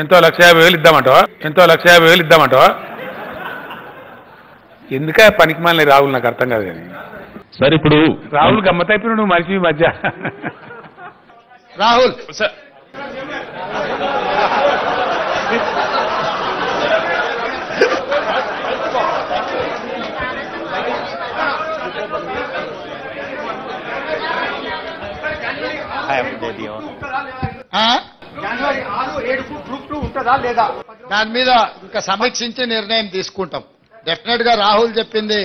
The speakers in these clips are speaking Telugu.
ఎంతో 1,50,000 ఇద్దామంటావా? ఎంతో 1,50,000 ఇద్దామంటావా? ఎందుక పనికి మాలిన రాహుల్ నాకు అర్థం కాదు కానీ సార్ ఇప్పుడు రాహుల్ గమ్మత్ అయిపోయినా నువ్వు మనిషి మధ్య రాహుల్ సార్ దాని మీద ఇంకా సమీక్షించి నిర్ణయం తీసుకుంటాం. డెఫినెట్ గా రాహుల్ చెప్పింది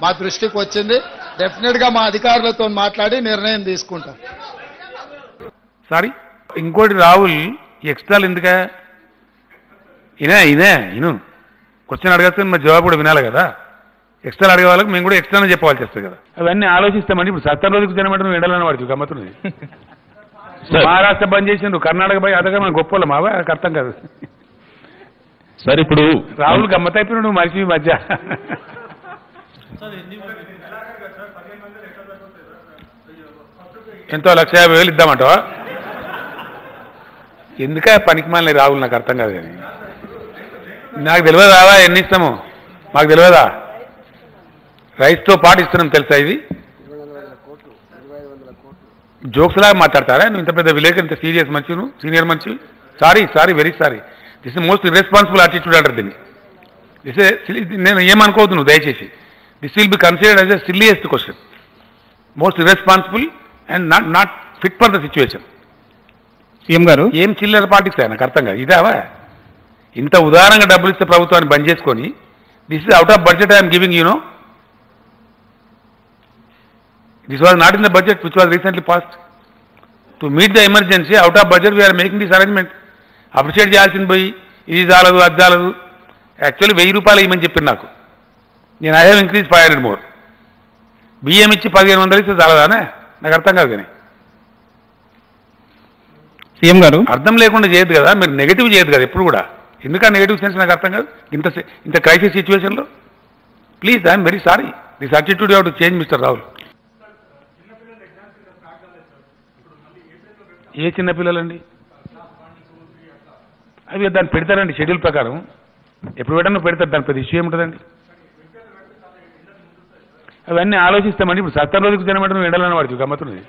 మా దృష్టికి వచ్చింది. డెఫినెట్ గా మా అధికారులతో మాట్లాడి నిర్ణయం తీసుకుంటాం. సారీ ఇంకోటి రాహుల్ ఎక్స్ట్రాలు ఎందుక ఇను క్వశ్చన్ అడగచ్చు మరి జవాబు కూడా వినాలి కదా. ఎక్స్ట్రా అడిగే వాళ్ళకి మేము కూడా ఎక్స్ట్రానే చెప్పాల్సి వస్తుంది కదా. అవన్నీ ఆలోచిస్తామండి. ఇప్పుడు 70 రోజులకు జనమంటే నువ్వు ఎండాలని వాడికి గమ్మతున్నది. మహారాష్ట్ర బంద్ చేసిండు, కర్ణాటక పోయి అదగా మన గొప్ప మావా నాకు అర్థం కాదు. సార్ ఇప్పుడు రాహుల్ గమ్మత్ అయిపోయినా నువ్వు మనిషి మధ్య ఎంతో 1,50,000 ఇద్దామంటావా? ఎందుక పనికి మాలిన రాహుల్ నాకు అర్థం కాదు కానీ నాకు తెలియదా ఎన్ని ఇస్తాము మాకు తెలియదా? రైస్తో పాటు ఇస్తున్నాం తెలుసా? ఇది జోక్స్ లాగా మాట్లాడతారా? నువ్వు ఇంత పెద్ద విలేకరు, ఇంత సీరియస్ మనిషి, నువ్వు సీనియర్ మనిషి. Sorry very sorry. This is most irresponsible attitude అంటారు దీన్ని. నేను ఏమనుకోవద్దు నువ్వు దయచేసి. This will be considered as a silliest question, most irresponsible and not fit for the situation. CM గారు ఏం చిల్లర పార్టీస్ నాకు అర్థం కాదు. ఇదావా ఇంత ఉదారంగా డబ్బులు ఇస్తే ప్రభుత్వాన్ని బంద్ చేసుకొని this is out of budget I'm giving you know. This was not in the budget which was recently passed. To meet the emergency, out of budget we are making this arrangement. Appreciate చేయాల్సింది పోయి ఇది చాలదు అది చాలదు. యాక్చువల్లీ 1,000 రూపాయలు ఇవ్వమని చెప్పారు నాకు. నేను ఐ హ్యావ్ ఇంక్రీజ్ 500 మోర్. బియ్యం ఇచ్చి 1,500 ఇస్తే చాలదానే నాకు అర్థం కాదు. కానీ సీఎం గారు అర్థం లేకుండా చేయదు కదా, మీరు నెగిటివ్ చేయదు కదా ఎప్పుడు కూడా. ఎందుకంటే నెగిటివ్ సెన్స్ నాకు అర్థం కాదు ఇంత క్రైసిస్ సిచ్యువేషన్లో. Please I'm very sorry. This attitude you have to change mister Rahul. ఏ చిన్న పిల్లలండి అవి దాన్ని పెడతారండి షెడ్యూల్ ప్రకారం. ఎప్పుడు పెట్టాను పెడతారు, దాని పెద్ద ఇష్యూ ఏముంటుందండి. అవన్నీ ఆలోచిస్తామండి. ఇప్పుడు 70 రోజులకు జనమంటే నువ్వు ఎండాలని వాడికి గమ్మతున్నది.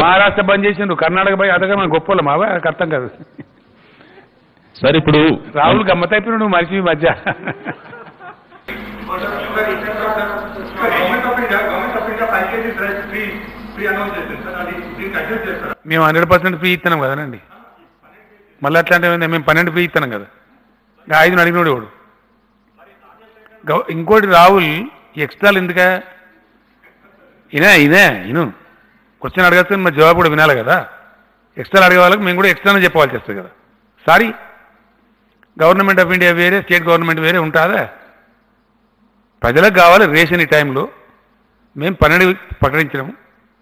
మహారాష్ట్ర బంద్ చేసిండు, కర్ణాటక పోయి అదగా మన గొప్ప మావా నాకు అర్థం కాదు. సార్ ఇప్పుడు రాహుల్ గమ్మత్ అయిపోయినా నువ్వు మనిషి మధ్య మేము 100% ఫ్రీ ఇస్తున్నాం కదనండి. మళ్ళీ అట్లాంటి మేము 12 ఫ్రీ ఇస్తున్నాం కదా. 5 అడిగినోడు వాడు. ఇంకోటి రాహుల్ ఎక్స్ట్రాలు ఎందుక ఇను క్వశ్చన్ అడగచ్చు మరి జవాబు కూడా వినాలి కదా. ఎక్స్ట్రా అడిగే వాళ్ళకి మేము కూడా ఎక్స్ట్రానే చెప్పాల్సి వస్తుంది కదా. సారీ గవర్నమెంట్ ఆఫ్ ఇండియా వేరే, స్టేట్ గవర్నమెంట్ వేరే ఉంటుందా? ప్రజలకు కావాలి రేషన్. ఈ టైంలో మేము 12 ప్రకటించినాము,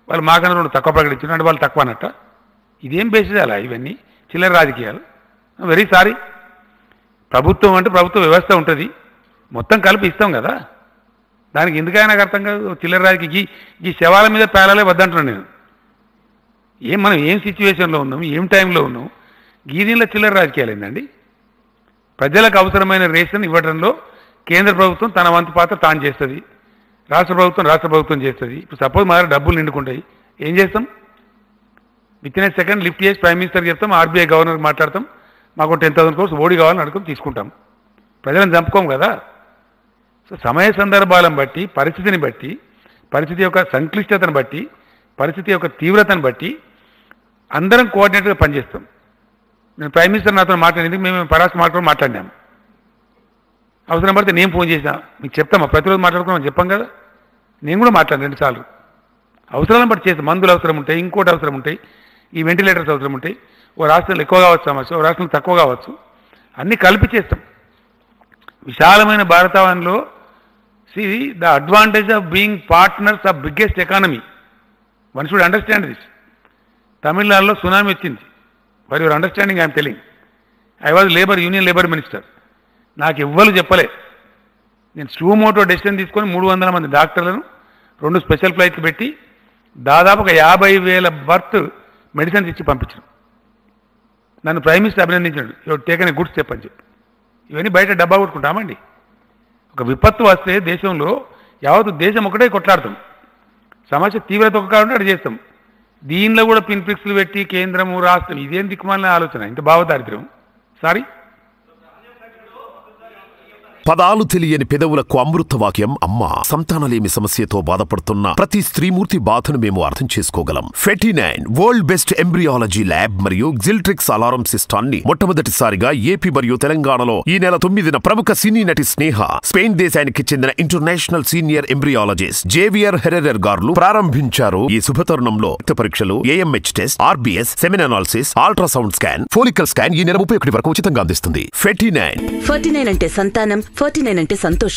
వాళ్ళు మాకన్నా 2 తక్కువ ప్రకటించినారు అంటే వాళ్ళు తక్కువ అన్నట్ట. ఇదేం బేసిస్ అలా? ఇవన్నీ చిల్లర రాజకీయాలు. Very sorry. ప్రభుత్వం అంటే ప్రభుత్వ వ్యవస్థ ఉంటుంది, మొత్తం కలిపి ఇస్తాం కదా. దానికి ఎందుకైనా నాకు అర్థం కాదు చిల్లర రాజకీయ. ఈ శవాల మీద పేలాలే వద్దంటున్నాను నేను. మనం ఏం సిచ్యువేషన్లో ఉన్నాం, ఏం టైంలో ఉన్నాం, గీదీలో చిల్లర రాజకీయాలు ఏందండి? ప్రజలకు అవసరమైన రేషన్ ఇవ్వడంలో కేంద్ర ప్రభుత్వం తన వంతు పాత్ర తాను చేస్తుంది, రాష్ట్ర ప్రభుత్వం చేస్తుంది. ఇప్పుడు సపోజ్ మా డబ్బులు నిండుకుంటాయి, ఏం చేస్తాం? With in a second lift చేసి ప్రైమ్ మినిస్టర్కి చెప్తాం, ఆర్బీఐ గవర్నర్కి మాట్లాడతాం, మాకు 10,000 crores ఓడి కావాలని అడుగుతాం, తీసుకుంటాం. ప్రజలను చంపుకోం కదా. సో సమయ సందర్భాలను బట్టి, పరిస్థితిని బట్టి, పరిస్థితి యొక్క సంక్లిష్టతను బట్టి, పరిస్థితి యొక్క తీవ్రతను బట్టి అందరం కోఆర్డినేట్గా పనిచేస్తాం. నేను ప్రైమ్ మినిస్టర్ నాతో మాట్లాడేందుకు మేము పరాష్ట్ర మాట్లాడినాము. అవసరం పడితే నేను ఫోన్ చేసినా మీకు చెప్తామా, ప్రతిరోజు మాట్లాడుకున్నామని చెప్పాం కదా. నేను కూడా మాట్లాడాను 2 సార్లు. అవసరాలను బట్టి చేస్తాం. మందులు అవసరం ఉంటాయి, ఇంకోటి అవసరం ఉంటాయి, ఈ వెంటిలేటర్స్ అవసరం ఉంటాయి. ఓ రాష్ట్రంలో ఎక్కువ కావచ్చు సమస్య, ఓ రాష్ట్రంలో తక్కువ కావచ్చు, అన్నీ కలిపి చేస్తాం. విశాలమైన భారతావనంలో the advantage of being partners of biggest economy, one should understand this. తమిళనాడులో సునామీ వచ్చింది. For your understanding I'm telling, I was union labour minister. నాకు ఎవ్వరు చెప్పలే. నేను స్టూమోటో డెసిషన్ తీసుకొని 300 మంది డాక్టర్లను 2 స్పెషల్ ఫ్లైట్లు పెట్టి దాదాపు 50,000 బర్త్ మెడిసిన్స్ ఇచ్చి పంపించాను. నన్ను ప్రైమ్ మినిస్టర్ అభినందించాడు, your taken a good step అని చెప్పి. ఇవన్నీ బయట డబ్బా కొట్టుకుంటామండి. ఒక విపత్తు వస్తే దేశంలో యావత్ దేశం ఒకటే కొట్లాడతాం. సమస్య తీవ్రత ఒక కాకుండా అటు చేస్తాం. దీనిలో కూడా పిన్ ఫిక్స్లు పెట్టి కేంద్రము రాష్ట్రం ఇదేం దిక్కుమాలిన ఆలోచన, ఇంత భావదారిద్ర్యం. సారీ, పదాలు తెలియని పెదవులకు అమృత వాక్యం అమ్మ. సంతానలేమి సమస్యతో బాధపడుతున్న ప్రతి స్త్రీమూర్తి బాధను మేము అర్థం చేసుకోగలం. ఫెటినైన్ వరల్డ్ బెస్ట్ ఎంబ్రియాలజీ ల్యాబ్ మరియు జిల్ట్రిక్స్ అలారం సిస్టాన్ని మొట్టమొదటిసారిగా ఏపీ మరియు తెలంగాణలో ఈ నెల 9న ప్రముఖ సినీ నటి స్నేహ, స్పెయిన్ దేశానికి చెందిన international senior embryologist Javier Herrera గారు ప్రారంభించారు. ఈ శుభతరుణంలో రక్త పరీక్షలు, AMH test, RBS, semen analysis, ultrasound scan, follicle scan ఈ నెల 31 వరకు ఉచితంగా అందిస్తుంది. ఫెటినైన్ అంటే సంతానం, 49 అంటే సంతోషం.